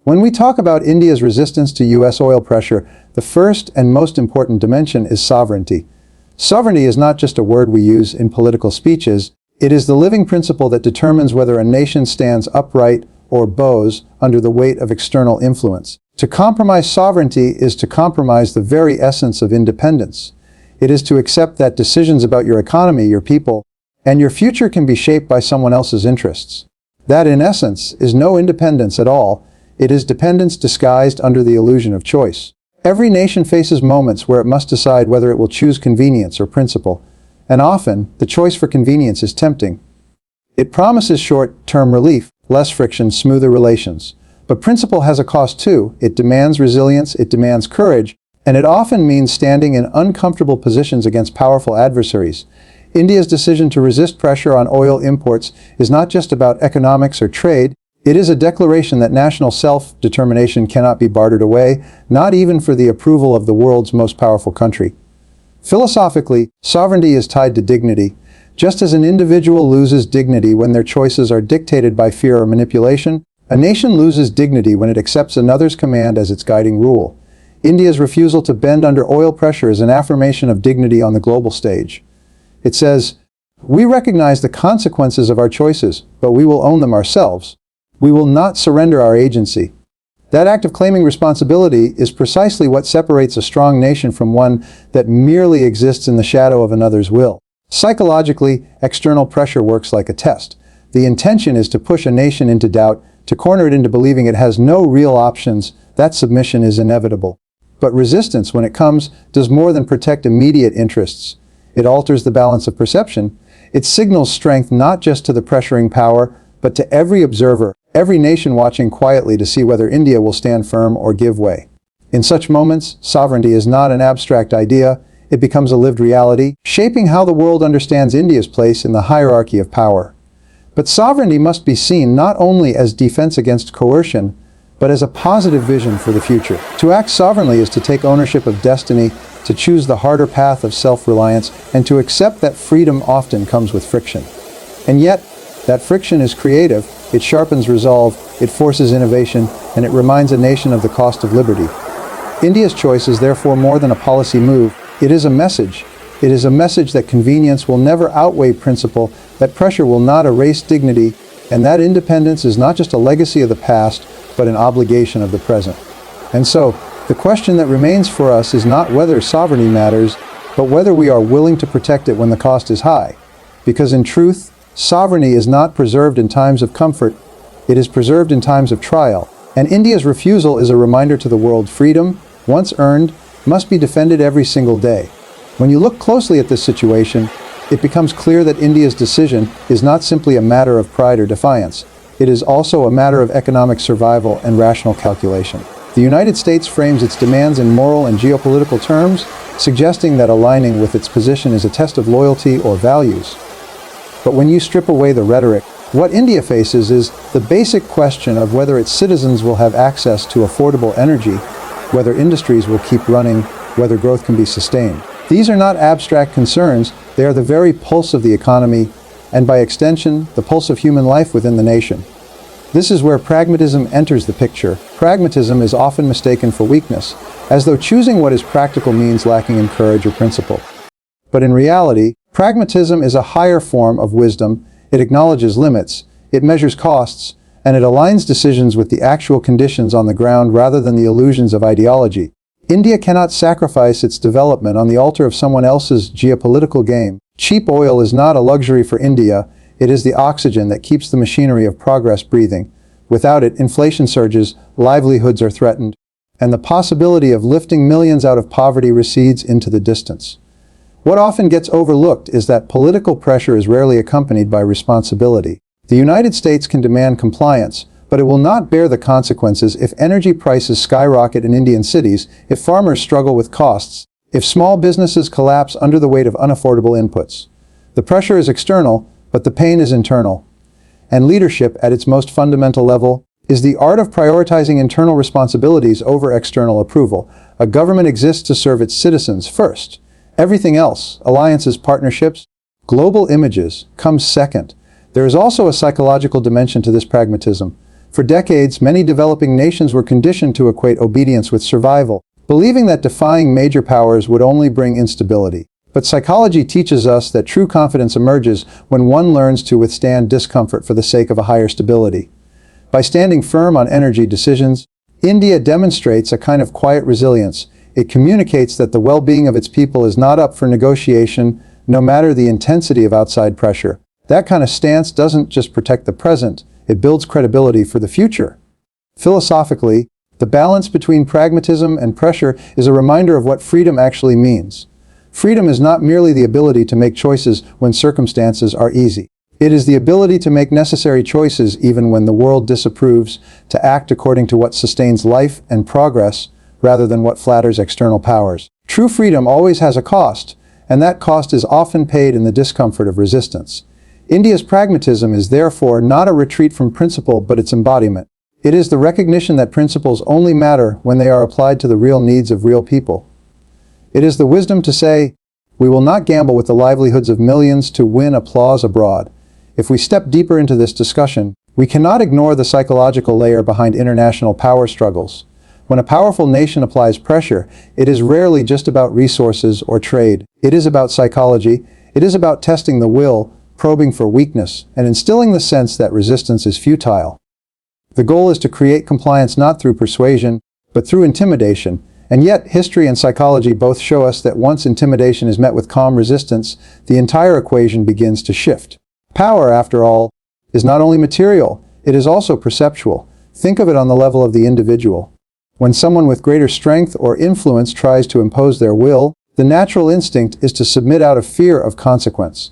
When we talk about India's resistance to U.S. oil pressure, the first and most important dimension is sovereignty. Sovereignty is not just a word we use in political speeches. It is the living principle that determines whether a nation stands upright or bows under the weight of external influence. To compromise sovereignty is to compromise the very essence of independence. It is to accept that decisions about your economy, your people, and your future can be shaped by someone else's interests. That, in essence, is no independence at all. It is dependence disguised under the illusion of choice. Every nation faces moments where it must decide whether it will choose convenience or principle, and often, the choice for convenience is tempting. It promises short-term relief, less friction, smoother relations. But principle has a cost too. It demands resilience, it demands courage, and it often means standing in uncomfortable positions against powerful adversaries. India's decision to resist pressure on oil imports is not just about economics or trade. It is a declaration that national self-determination cannot be bartered away, not even for the approval of the world's most powerful country. Philosophically, sovereignty is tied to dignity. Just as an individual loses dignity when their choices are dictated by fear or manipulation, a nation loses dignity when it accepts another's command as its guiding rule. India's refusal to bend under oil pressure is an affirmation of dignity on the global stage. It says, "We recognize the consequences of our choices, but we will own them ourselves. We will not surrender our agency." That act of claiming responsibility is precisely what separates a strong nation from one that merely exists in the shadow of another's will. Psychologically, external pressure works like a test. The intention is to push a nation into doubt, to corner it into believing it has no real options. That submission is inevitable. But resistance, when it comes, does more than protect immediate interests. It alters the balance of perception. It signals strength not just to the pressuring power, but to every observer, every nation watching quietly to see whether India will stand firm or give way. In such moments, sovereignty is not an abstract idea. It becomes a lived reality, shaping how the world understands India's place in the hierarchy of power. But sovereignty must be seen not only as defense against coercion, but as a positive vision for the future. To act sovereignly is to take ownership of destiny, to choose the harder path of self-reliance, and to accept that freedom often comes with friction. And yet, that friction is creative, it sharpens resolve, it forces innovation, and it reminds a nation of the cost of liberty. India's choice is therefore more than a policy move. It is a message. It is a message that convenience will never outweigh principle, that pressure will not erase dignity, and that independence is not just a legacy of the past, but an obligation of the present. And so, the question that remains for us is not whether sovereignty matters, but whether we are willing to protect it when the cost is high. Because in truth, sovereignty is not preserved in times of comfort, it is preserved in times of trial. And India's refusal is a reminder to the world: freedom, once earned, must be defended every single day. When you look closely at this situation, it becomes clear that India's decision is not simply a matter of pride or defiance. It is also a matter of economic survival and rational calculation. The United States frames its demands in moral and geopolitical terms, suggesting that aligning with its position is a test of loyalty or values. But when you strip away the rhetoric, what India faces is the basic question of whether its citizens will have access to affordable energy, whether industries will keep running, whether growth can be sustained. These are not abstract concerns, they are the very pulse of the economy, and by extension, the pulse of human life within the nation. This is where pragmatism enters the picture. Pragmatism is often mistaken for weakness, as though choosing what is practical means lacking in courage or principle. But in reality, pragmatism is a higher form of wisdom. It acknowledges limits, it measures costs, and it aligns decisions with the actual conditions on the ground rather than the illusions of ideology. India cannot sacrifice its development on the altar of someone else's geopolitical game. Cheap oil is not a luxury for India, it is the oxygen that keeps the machinery of progress breathing. Without it, inflation surges, livelihoods are threatened, and the possibility of lifting millions out of poverty recedes into the distance. What often gets overlooked is that political pressure is rarely accompanied by responsibility. The United States can demand compliance, but it will not bear the consequences if energy prices skyrocket in Indian cities, if farmers struggle with costs, if small businesses collapse under the weight of unaffordable inputs. The pressure is external, but the pain is internal. And leadership, at its most fundamental level, is the art of prioritizing internal responsibilities over external approval. A government exists to serve its citizens first. Everything else, alliances, partnerships, global images, comes second. There is also a psychological dimension to this pragmatism. For decades, many developing nations were conditioned to equate obedience with survival, believing that defying major powers would only bring instability. But psychology teaches us that true confidence emerges when one learns to withstand discomfort for the sake of a higher stability. By standing firm on energy decisions, India demonstrates a kind of quiet resilience. It communicates that the well-being of its people is not up for negotiation, no matter the intensity of outside pressure. That kind of stance doesn't just protect the present, it builds credibility for the future. Philosophically, the balance between pragmatism and pressure is a reminder of what freedom actually means. Freedom is not merely the ability to make choices when circumstances are easy. It is the ability to make necessary choices even when the world disapproves, to act according to what sustains life and progress rather than what flatters external powers. True freedom always has a cost, and that cost is often paid in the discomfort of resistance. India's pragmatism is therefore not a retreat from principle but its embodiment. It is the recognition that principles only matter when they are applied to the real needs of real people. It is the wisdom to say, we will not gamble with the livelihoods of millions to win applause abroad. If we step deeper into this discussion, we cannot ignore the psychological layer behind international power struggles. When a powerful nation applies pressure, it is rarely just about resources or trade. It is about psychology. It is about testing the will, probing for weakness, and instilling the sense that resistance is futile. The goal is to create compliance not through persuasion, but through intimidation. And yet, history and psychology both show us that once intimidation is met with calm resistance, the entire equation begins to shift. Power, after all, is not only material, it is also perceptual. Think of it on the level of the individual. When someone with greater strength or influence tries to impose their will, the natural instinct is to submit out of fear of consequence.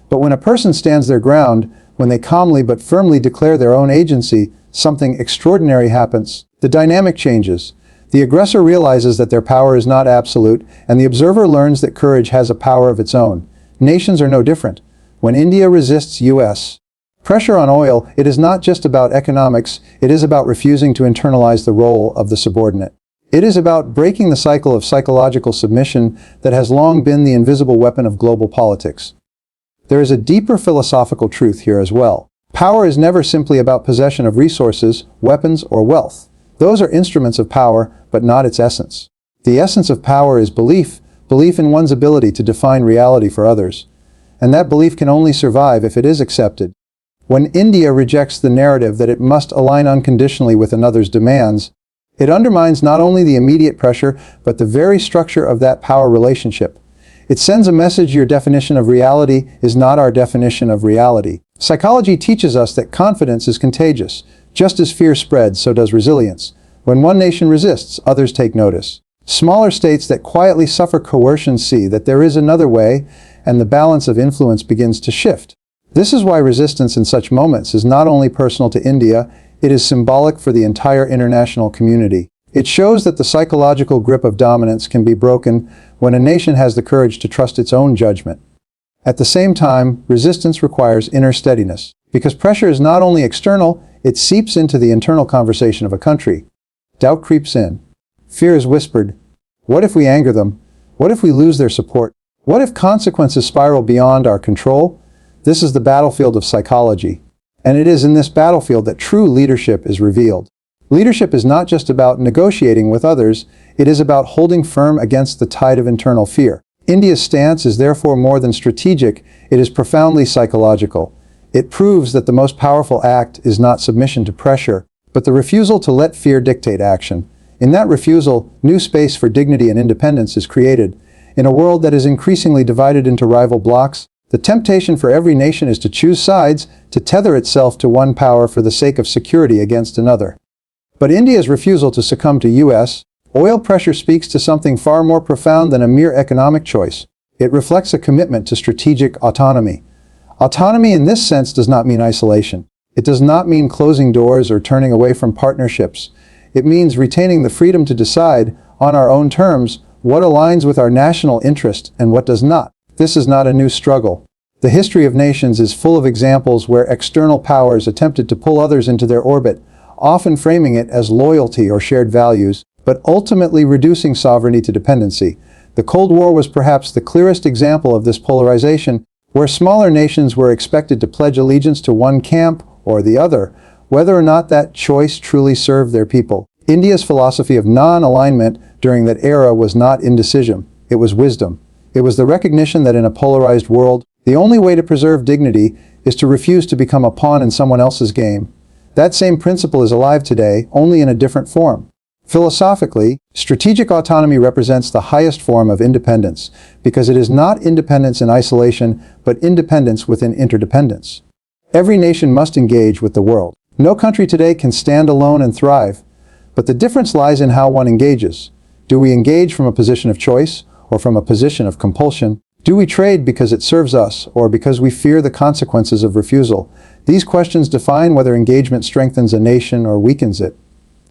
But when a person stands their ground, when they calmly but firmly declare their own agency, something extraordinary happens. The dynamic changes. The aggressor realizes that their power is not absolute, and the observer learns that courage has a power of its own. Nations are no different. When India resists U.S. pressure on oil, it is not just about economics, it is about refusing to internalize the role of the subordinate. It is about breaking the cycle of psychological submission that has long been the invisible weapon of global politics. There is a deeper philosophical truth here as well. Power is never simply about possession of resources, weapons, or wealth. Those are instruments of power, but not its essence. The essence of power is belief in one's ability to define reality for others. And that belief can only survive if it is accepted. When India rejects the narrative that it must align unconditionally with another's demands, it undermines not only the immediate pressure, but the very structure of that power relationship. It sends a message: your definition of reality is not our definition of reality. Psychology teaches us that confidence is contagious. Just as fear spreads, so does resilience. When one nation resists, others take notice. Smaller states that quietly suffer coercion see that there is another way, and the balance of influence begins to shift. This is why resistance in such moments is not only personal to India, it is symbolic for the entire international community. It shows that the psychological grip of dominance can be broken when a nation has the courage to trust its own judgment. At the same time, resistance requires inner steadiness, because pressure is not only external, it seeps into the internal conversation of a country. Doubt creeps in. Fear is whispered. What if we anger them? What if we lose their support? What if consequences spiral beyond our control? This is the battlefield of psychology. And it is in this battlefield that true leadership is revealed. Leadership is not just about negotiating with others, it is about holding firm against the tide of internal fear. India's stance is therefore more than strategic, it is profoundly psychological. It proves that the most powerful act is not submission to pressure, but the refusal to let fear dictate action. In that refusal, new space for dignity and independence is created. In a world that is increasingly divided into rival blocs, the temptation for every nation is to choose sides, to tether itself to one power for the sake of security against another. But India's refusal to succumb to U.S. oil pressure speaks to something far more profound than a mere economic choice. It reflects a commitment to strategic autonomy. Autonomy in this sense does not mean isolation. It does not mean closing doors or turning away from partnerships. It means retaining the freedom to decide, on our own terms, what aligns with our national interest and what does not. This is not a new struggle. The history of nations is full of examples where external powers attempted to pull others into their orbit, often framing it as loyalty or shared values, but ultimately reducing sovereignty to dependency. The Cold War was perhaps the clearest example of this polarization, where smaller nations were expected to pledge allegiance to one camp or the other, whether or not that choice truly served their people. India's philosophy of non-alignment during that era was not indecision, it was wisdom. It was the recognition that in a polarized world, the only way to preserve dignity is to refuse to become a pawn in someone else's game. That same principle is alive today, only in a different form. Philosophically, strategic autonomy represents the highest form of independence, because it is not independence in isolation, but independence within interdependence. Every nation must engage with the world. No country today can stand alone and thrive, but the difference lies in how one engages. Do we engage from a position of choice, or from a position of compulsion? Do we trade because it serves us, or because we fear the consequences of refusal? These questions define whether engagement strengthens a nation or weakens it.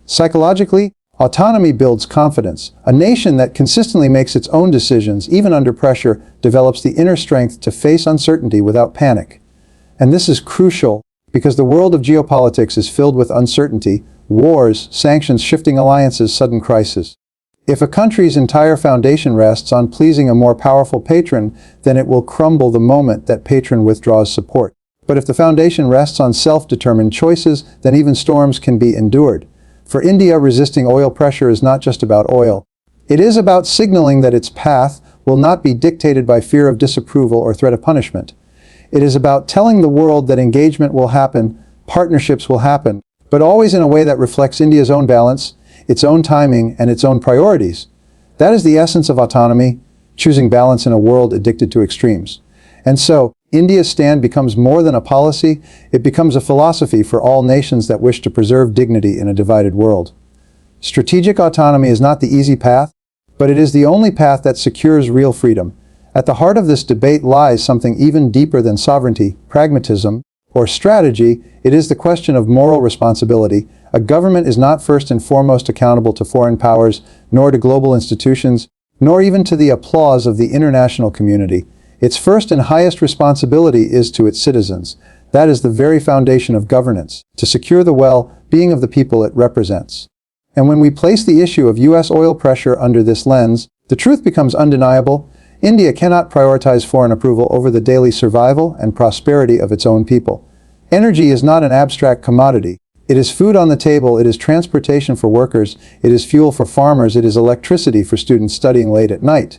Psychologically, autonomy builds confidence. A nation that consistently makes its own decisions, even under pressure, develops the inner strength to face uncertainty without panic. And this is crucial because the world of geopolitics is filled with uncertainty, wars, sanctions, shifting alliances, sudden crises. If a country's entire foundation rests on pleasing a more powerful patron, then it will crumble the moment that patron withdraws support. But if the foundation rests on self-determined choices, then even storms can be endured. For India, resisting oil pressure is not just about oil. It is about signaling that its path will not be dictated by fear of disapproval or threat of punishment. It is about telling the world that engagement will happen, partnerships will happen, but always in a way that reflects India's own balance, its own timing, and its own priorities. That is the essence of autonomy, choosing balance in a world addicted to extremes. And so, India's stand becomes more than a policy, it becomes a philosophy for all nations that wish to preserve dignity in a divided world. Strategic autonomy is not the easy path, but it is the only path that secures real freedom. At the heart of this debate lies something even deeper than sovereignty, pragmatism, or strategy. It is the question of moral responsibility. A government is not first and foremost accountable to foreign powers, nor to global institutions, nor even to the applause of the international community. Its first and highest responsibility is to its citizens. That is the very foundation of governance, to secure the well-being of the people it represents. And when we place the issue of U.S. oil pressure under this lens, the truth becomes undeniable. India cannot prioritize foreign approval over the daily survival and prosperity of its own people. Energy is not an abstract commodity. It is food on the table, it is transportation for workers, it is fuel for farmers, it is electricity for students studying late at night.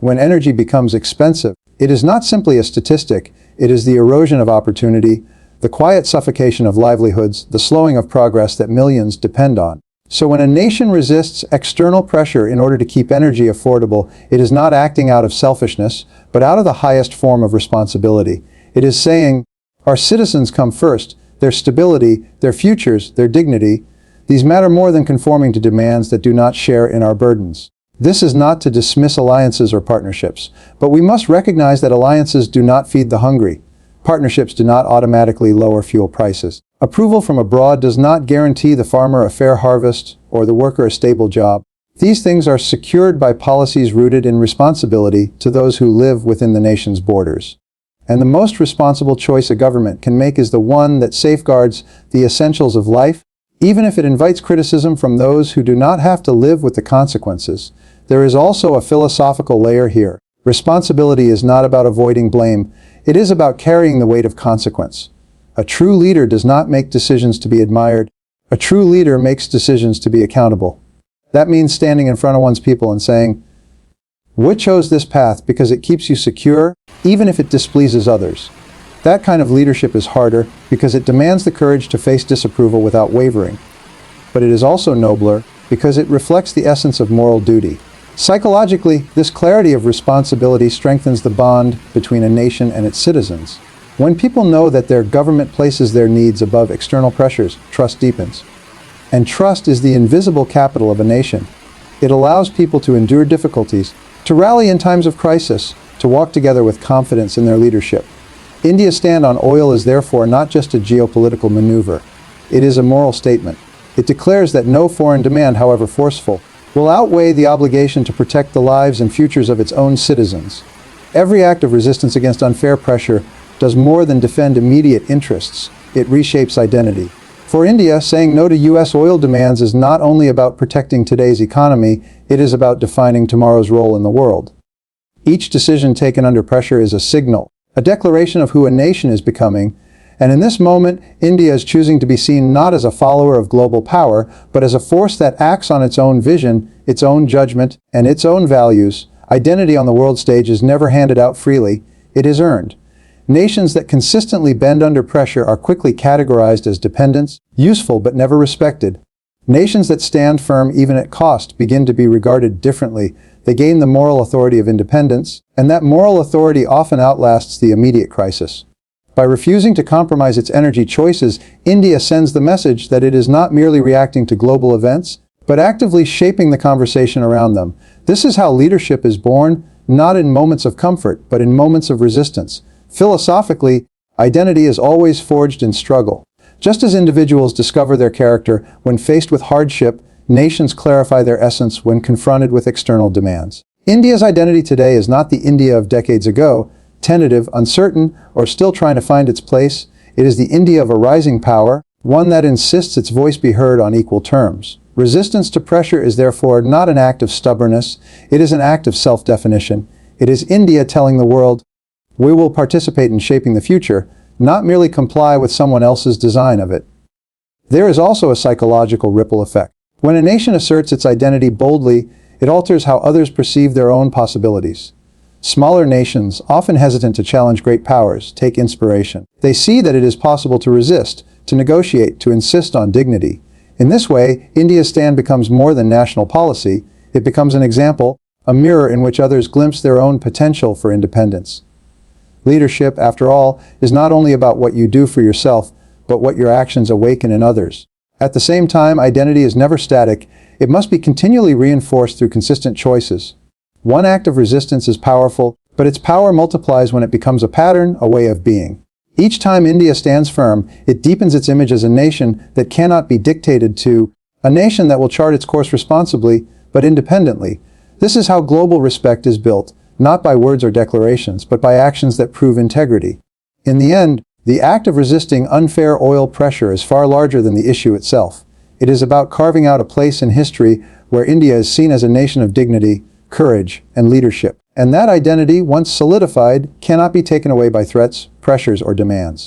When energy becomes expensive, it is not simply a statistic, it is the erosion of opportunity, the quiet suffocation of livelihoods, the slowing of progress that millions depend on. So when a nation resists external pressure in order to keep energy affordable, it is not acting out of selfishness, but out of the highest form of responsibility. It is saying, our citizens come first, their stability, their futures, their dignity. These matter more than conforming to demands that do not share in our burdens. This is not to dismiss alliances or partnerships, but we must recognize that alliances do not feed the hungry. Partnerships do not automatically lower fuel prices. Approval from abroad does not guarantee the farmer a fair harvest or the worker a stable job. These things are secured by policies rooted in responsibility to those who live within the nation's borders. And the most responsible choice a government can make is the one that safeguards the essentials of life, even if it invites criticism from those who do not have to live with the consequences. There is also a philosophical layer here. Responsibility is not about avoiding blame, it is about carrying the weight of consequence. A true leader does not make decisions to be admired. A true leader makes decisions to be accountable. That means standing in front of one's people and saying, "We chose this path because it keeps you secure, even if it displeases others." That kind of leadership is harder because it demands the courage to face disapproval without wavering. But it is also nobler because it reflects the essence of moral duty. Psychologically, this clarity of responsibility strengthens the bond between a nation and its citizens. When people know that their government places their needs above external pressures, trust deepens. And trust is the invisible capital of a nation. It allows people to endure difficulties, to rally in times of crisis, to walk together with confidence in their leadership. India's stand on oil is therefore not just a geopolitical maneuver. It is a moral statement. It declares that no foreign demand, however forceful, will outweigh the obligation to protect the lives and futures of its own citizens. Every act of resistance against unfair pressure does more than defend immediate interests. It reshapes identity. For India, saying no to U.S. oil demands is not only about protecting today's economy, it is about defining tomorrow's role in the world. Each decision taken under pressure is a signal, a declaration of who a nation is becoming, And in this moment, India is choosing to be seen not as a follower of global power, but as a force that acts on its own vision, its own judgment, and its own values. Identity on the world stage is never handed out freely, it is earned. Nations that consistently bend under pressure are quickly categorized as dependents, useful but never respected. Nations that stand firm even at cost begin to be regarded differently. They gain the moral authority of independence, and that moral authority often outlasts the immediate crisis. By refusing to compromise its energy choices, India sends the message that it is not merely reacting to global events, but actively shaping the conversation around them. This is how leadership is born, not in moments of comfort, but in moments of resistance. Philosophically, identity is always forged in struggle. Just as individuals discover their character when faced with hardship, nations clarify their essence when confronted with external demands. India's identity today is not the India of decades ago, tentative, uncertain, or still trying to find its place. It is the India of a rising power, one that insists its voice be heard on equal terms. Resistance to pressure is therefore not an act of stubbornness, it is an act of self-definition. It is India telling the world, we will participate in shaping the future, not merely comply with someone else's design of it. There is also a psychological ripple effect. When a nation asserts its identity boldly, it alters how others perceive their own possibilities. Smaller nations, often hesitant to challenge great powers, take inspiration. They see that it is possible to resist, to negotiate, to insist on dignity. In this way, India's stand becomes more than national policy. It becomes an example, a mirror in which others glimpse their own potential for independence. Leadership, after all, is not only about what you do for yourself, but what your actions awaken in others. At the same time, identity is never static. It must be continually reinforced through consistent choices. One act of resistance is powerful, but its power multiplies when it becomes a pattern, a way of being. Each time India stands firm, it deepens its image as a nation that cannot be dictated to, a nation that will chart its course responsibly, but independently. This is how global respect is built, not by words or declarations, but by actions that prove integrity. In the end, the act of resisting unfair oil pressure is far larger than the issue itself. It is about carving out a place in history where India is seen as a nation of dignity, courage, and leadership. And that identity, once solidified, cannot be taken away by threats, pressures, or demands.